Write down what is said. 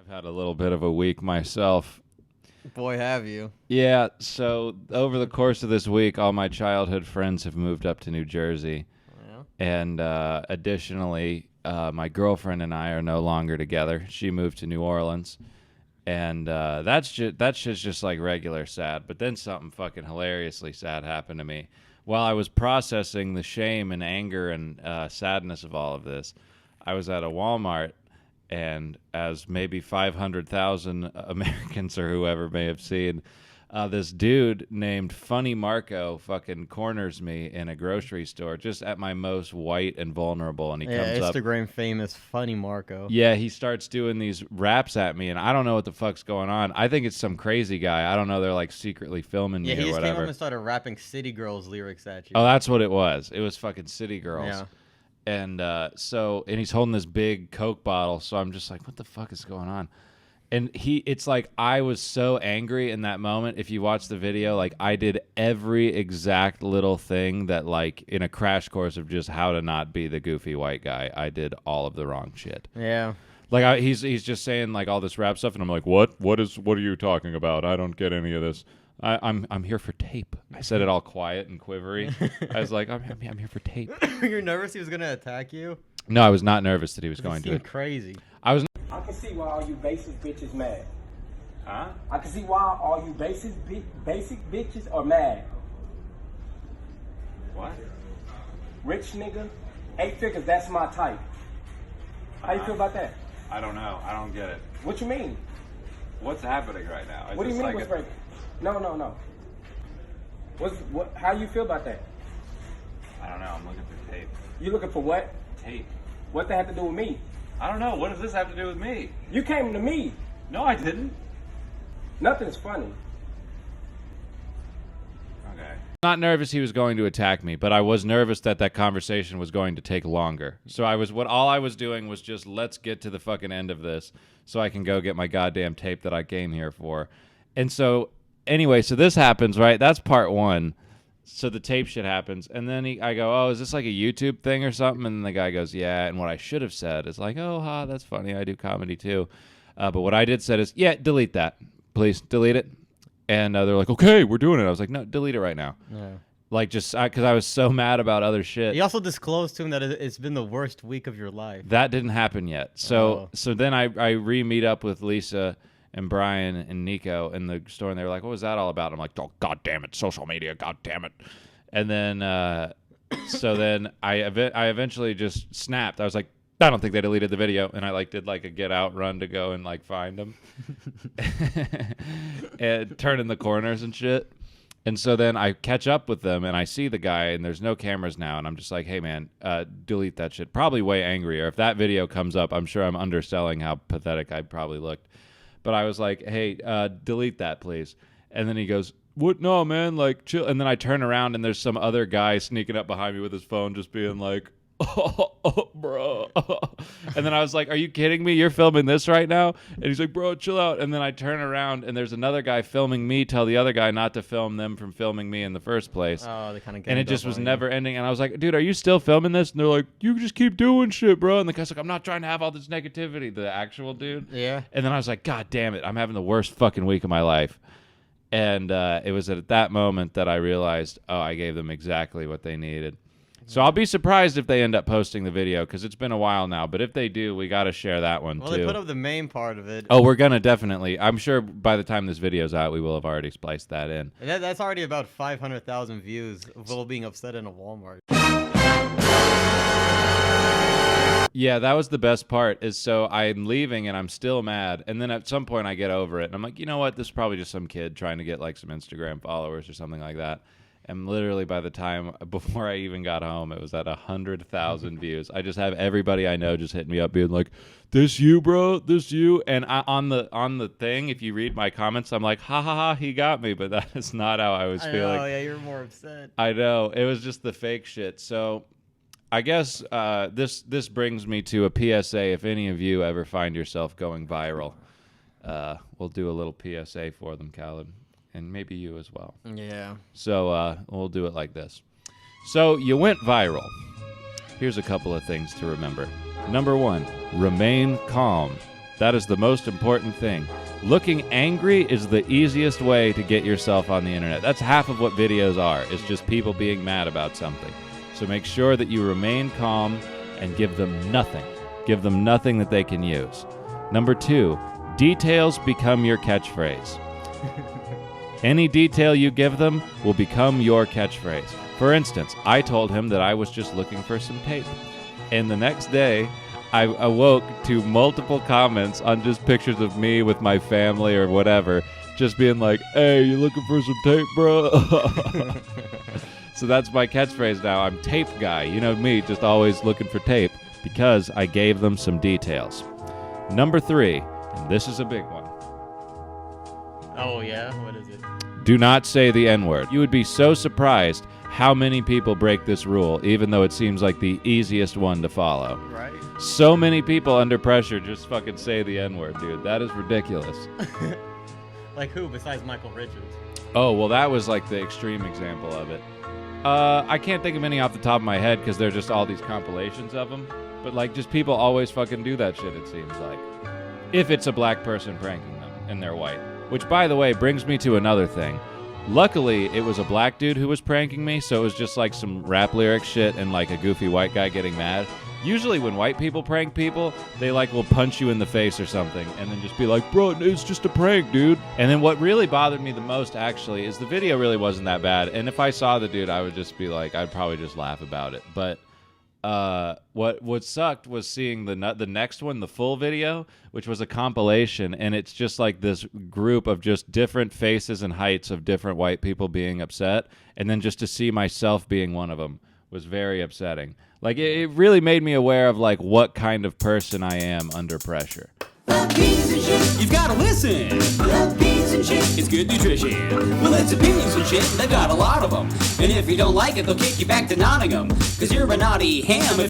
I've had a little bit of a week myself. Boy, have you. Yeah, so over the course of this week, all my childhood friends have moved up to New Jersey. Yeah. And additionally, my girlfriend and I are no longer together. She moved to New Orleans. And that's just like regular sad. But then something fucking hilariously sad happened to me. While I was processing the shame and anger and sadness of all of this, I was at a Walmart, and as maybe 500,000 Americans or whoever may have seen, this dude named FunnyMarco fucking corners me in a grocery store just at my most white and vulnerable, and he comes up. Instagram famous FunnyMarco. Yeah, he starts doing these raps at me, and I don't know what the fuck's going on. I think it's some crazy guy. I don't know. They're like secretly filming me Yeah, he or just whatever. came up and started rapping City Girls lyrics at you. Oh, that's what it was. It was fucking City Girls. Yeah. And and he's holding this big Coke bottle, so I'm just like, what the fuck is going on? And it's like I was so angry in that moment. If you watch the video, like I did every exact little thing that, like, in a crash course of just how to not be the goofy white guy, I did all of the wrong shit. Yeah. Like he's just saying like all this rap stuff, and I'm like, what are you talking about? I don't get any of this. I'm here for tape. I said it all quiet and quivery. I was like, I'm here for tape. You're nervous he was gonna attack you? No, I was not nervous that he was going to. Crazy. I was. I can see why all you basic bitches mad. Huh? I can see why all you basic bitches are mad. What? Rich nigga, 8 figures, that's my type. How you feel about that? I don't know. I don't get it. What you mean? What's happening right now? What do you mean what's breaking? No. How you feel about that? I don't know. I'm looking for tape. You looking for what? Tape. What that have to do with me? I don't know. What does this have to do with me? You came to me. No, I didn't. Nothing's funny. Okay. Not nervous he was going to attack me, but I was nervous that conversation was going to take longer. So all I was doing was just, let's get to the fucking end of this so I can go get my goddamn tape that I came here for. And so anyway, so this happens, right? That's part one. So the tape shit happens, and then I go, oh, is this like a YouTube thing or something? And the guy goes, yeah. And what I should have said is like, oh, that's funny. I do comedy too. But what I did said is, yeah, delete that. Please, delete it. And they're like, okay, we're doing it. I was like, no, delete it right now. Yeah. Like, just because I was so mad about other shit. You also disclosed to him that it's been the worst week of your life. That didn't happen yet. So then I re-meet up with Lisa and Brian and Nico in the store, and they were like, what was that all about? I'm like, oh, God damn it, social media, God damn it. And then, so then I eventually just snapped. I was like, I don't think they deleted the video. And I did a get out run to go and find them and turn in the corners and shit. And so then I catch up with them, and I see the guy, and there's no cameras now. And I'm just like, hey, man, delete that shit. Probably way angrier. If that video comes up, I'm sure I'm underselling how pathetic I probably looked. But I was like, hey, delete that, please. And then he goes, what? No, man, chill. And then I turn around, and there's some other guy sneaking up behind me with his phone just being like, oh, bro. And then I was like, are you kidding me? You're filming this right now? And he's like, bro, chill out. And then I turn around, and there's another guy filming me tell the other guy not to film them from filming me in the first place. Oh, they kind of. And it just was never ending. And I was like, dude, are you still filming this? And they're like, you just keep doing shit, bro. And the guy's like, I'm not trying to have all this negativity, the actual dude. Yeah. And then I was like, God damn it, I'm having the worst fucking week of my life. And it was at that moment that I realized, oh, I gave them exactly what they needed. So I'll be surprised if they end up posting the video, because it's been a while now. But if they do, we got to share that one, too. Well, they put up the main part of it. Oh, we're going to definitely. I'm sure by the time this video's out, we will have already spliced that in. And that's already about 500,000 views of Will being upset in a Walmart. Yeah, that was the best part, is so I'm leaving and I'm still mad. And then at some point I get over it. And I'm like, you know what? This is probably just some kid trying to get some Instagram followers or something like that. And literally by the time, before I even got home, it was at 100,000 views. I just have everybody I know just hitting me up being like, this you, bro? This you? And on the thing, if you read my comments, I'm like, ha ha ha, he got me. But that is not how I was feeling. Oh, yeah, you're more upset. I know. It was just the fake shit. So I guess this brings me to a PSA. If any of you ever find yourself going viral, we'll do a little PSA for them, Khaled. And maybe you as well. Yeah. So we'll do it like this. So you went viral. Here's a couple of things to remember. Number one, remain calm. That is the most important thing. Looking angry is the easiest way to get yourself on the internet. That's half of what videos are. It's just people being mad about something. So make sure that you remain calm and give them nothing. Give them nothing that they can use. Number 2, details become your catchphrase. Any detail you give them will become your catchphrase. For instance, I told him that I was just looking for some tape. And the next day, I awoke to multiple comments on just pictures of me with my family or whatever, just being like, hey, you looking for some tape, bro? So that's my catchphrase now. I'm tape guy. You know me, just always looking for tape because I gave them some details. Number 3, and this is a big one. Oh, yeah? What is it? Do not say the N-word. You would be so surprised how many people break this rule, even though it seems like the easiest one to follow. Right. So many people under pressure just fucking say the N-word, dude. That is ridiculous. Like who besides Michael Richards? Oh, well, that was like the extreme example of it. I can't think of any off the top of my head because they're just all these compilations of them. But like, just people always fucking do that shit, it seems like. If it's a black person pranking them and they're white. Which, by the way, brings me to another thing. Luckily, it was a black dude who was pranking me, so it was just like some rap lyric shit and like a goofy white guy getting mad. Usually when white people prank people, they like will punch you in the face or something and then just be like, bro, it's just a prank, dude. And then what really bothered me the most, actually, is the video really wasn't that bad. And if I saw the dude, I would just be like, I'd probably just laugh about it. But what sucked was seeing the next one, the full video, which was a compilation, and it's just like this group of just different faces and heights of different white people being upset, and then just to see myself being one of them was very upsetting. Like it really made me aware of like what kind of person I am under pressure. Opinions and shit, you've gotta listen. Opinions and shit, it's good nutrition. Well, it's opinions and shit, they got a lot of them. And if you don't like it, they'll kick you back to Nottingham. Cause you're a naughty ham.